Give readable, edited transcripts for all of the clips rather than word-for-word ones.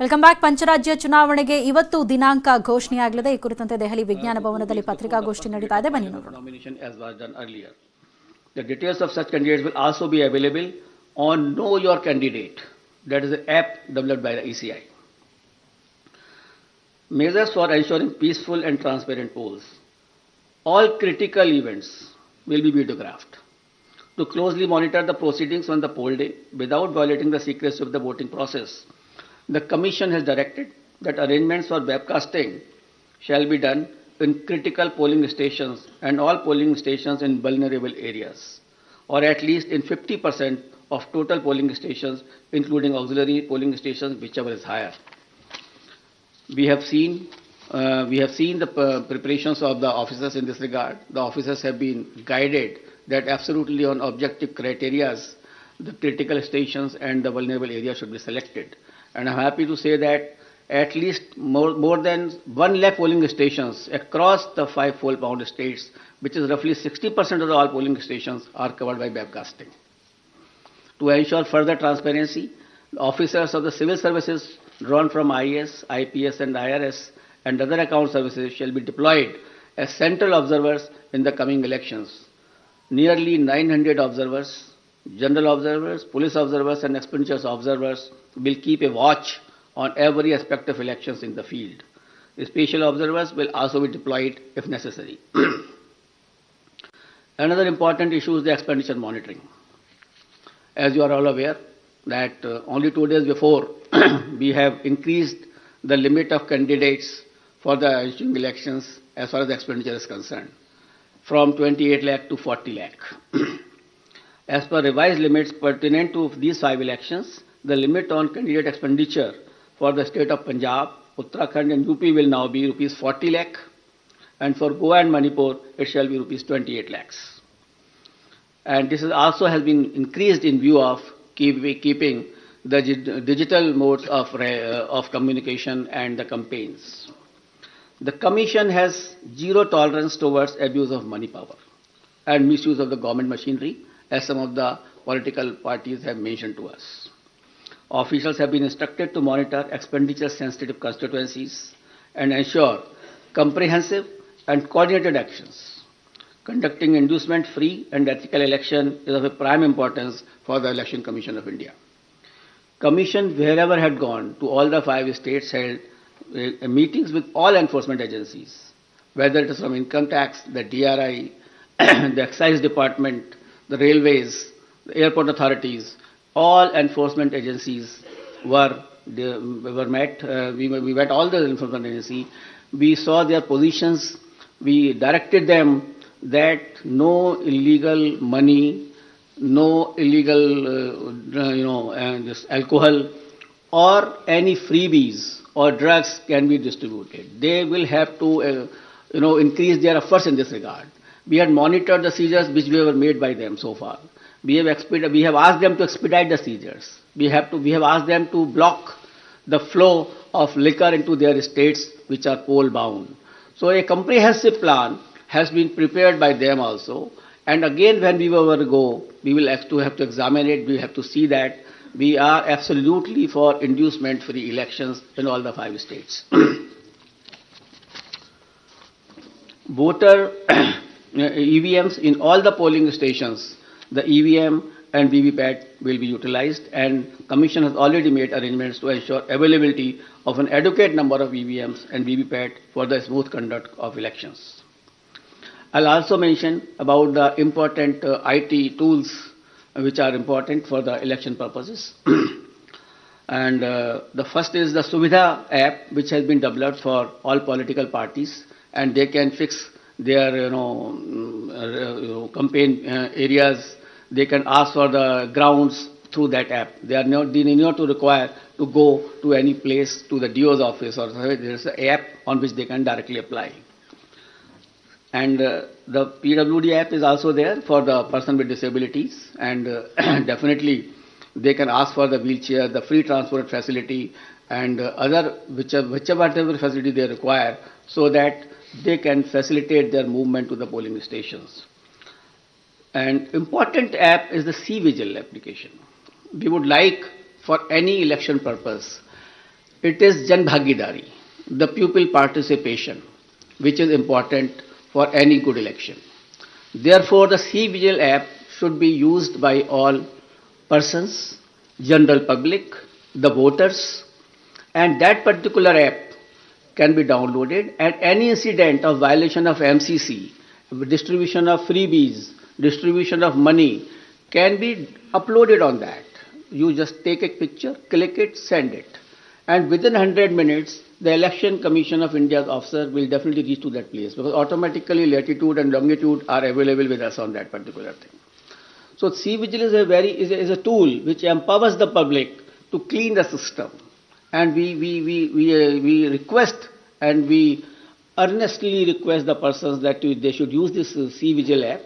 Welcome back. ಪಂಚರಾಜ್ಯ ಚುನಾವಣೆಗೆ ಇವತ್ತು ದಿನಾಂಕ ಘೋಷಣೆಯಾಗಲಿದೆ. ಈ ಕುರಿತಂತೆ ದೆಹಲಿ ವಿಜ್ಞಾನ ಭವನದಲ್ಲಿ ಪತ್ರಿಕಾಗೋಷ್ಠಿ ನಡೀತಾ ಇದೆ. ಬನ್ನಿ ನೋಡೋಣ. The details of such candidates will also be available on Know Your Candidate. That is the app developed by the ECI. Measures for ensuring peaceful and transparent polls. All critical events will be videographed. To closely monitor the proceedings on the poll day without violating the secrecy of the voting process, the Commission has directed that arrangements for webcasting shall be done in critical polling stations and all polling stations in vulnerable areas, or at least in 50% of total polling stations, including auxiliary polling stations, whichever is higher. We have seen the preparations of the officers in this regard. The officers have been guided that absolutely on objective criteria, the critical stations and the vulnerable areas should be selected. And I'm happy to say that at least more than 1 lakh polling stations across the 5 fold-pound states, which is roughly 60% of all polling stations, are covered by webcasting. To ensure further transparency, officers of the civil services drawn from IAS, IPS and IRS and other account services shall be deployed as central observers in the coming elections. Nearly 900 observers, general observers, police observers and expenditures observers will keep a watch on every aspect of elections in the field. The special observers will also be deployed if necessary. Another important issue is the expenditure monitoring. As you are all aware that only 2 days before we have increased the limit of candidates for the ensuing elections as far as the expenditure is concerned from 28 lakh to 40 lakh. As per revised limits pertinent to these 5 elections, the limit on candidate expenditure for the state of Punjab, Uttarakhand and UP will now be rupees 40 lakh, and for Goa and Manipur it shall be rupees 28 lakhs. And this is also has been increased in view of keeping the digital modes of communication and the campaigns. The Commission has zero tolerance towards abuse of money power and misuse of the government machinery, as some of the political parties have mentioned to us. Officials have been instructed to monitor expenditure-sensitive constituencies and ensure comprehensive and coordinated actions. Conducting inducement-free and ethical election is of a prime importance for the Election Commission of India. Commission, wherever had gone to all the 5 states, held meetings with all enforcement agencies, whether it is from income tax, the DRI, the excise department, the railways, the airport authorities. All enforcement agencies were met. We met all the enforcement agencies. We saw their positions. We directed them that no illegal money, no illegal, this alcohol or any freebies or drugs can be distributed. They will have to, increase their efforts in this regard. We had monitored the seizures which were made by them so far. We have asked them to expedite the seizures. We have asked them to block the flow of liquor into their states which are poll bound. So a comprehensive plan has been prepared by them also. And again, when we will go, we will have to examine it. We have to see that we are absolutely for inducement-free elections in all the 5 states. Voter EVMs in all the polling stations, the EVM and VVPAT will be utilized, and Commission has already made arrangements to ensure availability of an adequate number of EVMs and VVPAT for the smooth conduct of elections. I'll also mention about the important IT tools which are important for the election purposes. And the first is the Suvidha app, which has been developed for all political parties, and they can fix their campaign areas. They can ask for the grounds through that app. They need not to require to go to any place, to the DO's office or there is an app on which they can directly apply. And the PWD app is also there for the person with disabilities, and definitely they can ask for the wheelchair, the free transport facility and other whichever facility they require, so that they can facilitate their movement to the polling stations. An important app is the C-Vigil application. We would like, for any election purpose, It is Jan Bhagidari, the pupil participation, which is important for any good election. Therefore, the C-Vigil app should be used by all persons, general public, the voters, and that particular app can be downloaded, and any incident of violation of MCC, distribution of freebies, distribution of money can be uploaded on that. You just take a picture, click it, send it. And within 100 minutes, the Election Commission of India's officer will definitely reach to that place, because automatically latitude and longitude are available with us on that particular thing. So C-Vigil is a tool which empowers the public to clean the system. And we request and we earnestly request the persons that they should use this C-Vigil app.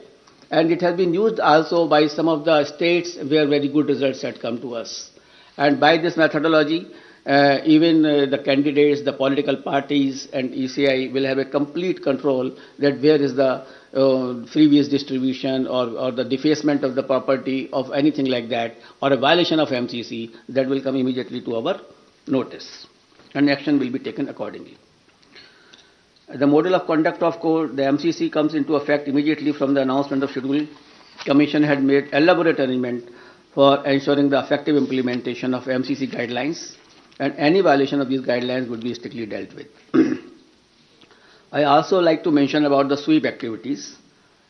And it has been used also by some of the states where very good results had come to us. And by this methodology, even the candidates, the political parties and ECI will have a complete control that where is the freebies distribution or the defacement of the property of anything like that, or a violation of MCC, that will come immediately to our notice, and action will be taken accordingly. The model of conduct of court, the MCC comes into effect immediately from the announcement of schedule. Commission had made elaborate arrangement for ensuring the effective implementation of MCC guidelines, and any violation of these guidelines would be strictly dealt with. I also like to mention about the sweep activities.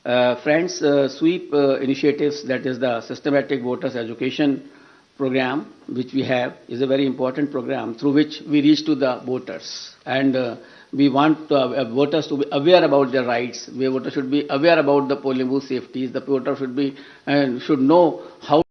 Friends, sweep initiatives, that is the systematic voters education program which we have, is a very important program through which we reach to the voters, and we want voters to be aware about their rights. Voters should be aware about the polling booth safeties. The voter should know how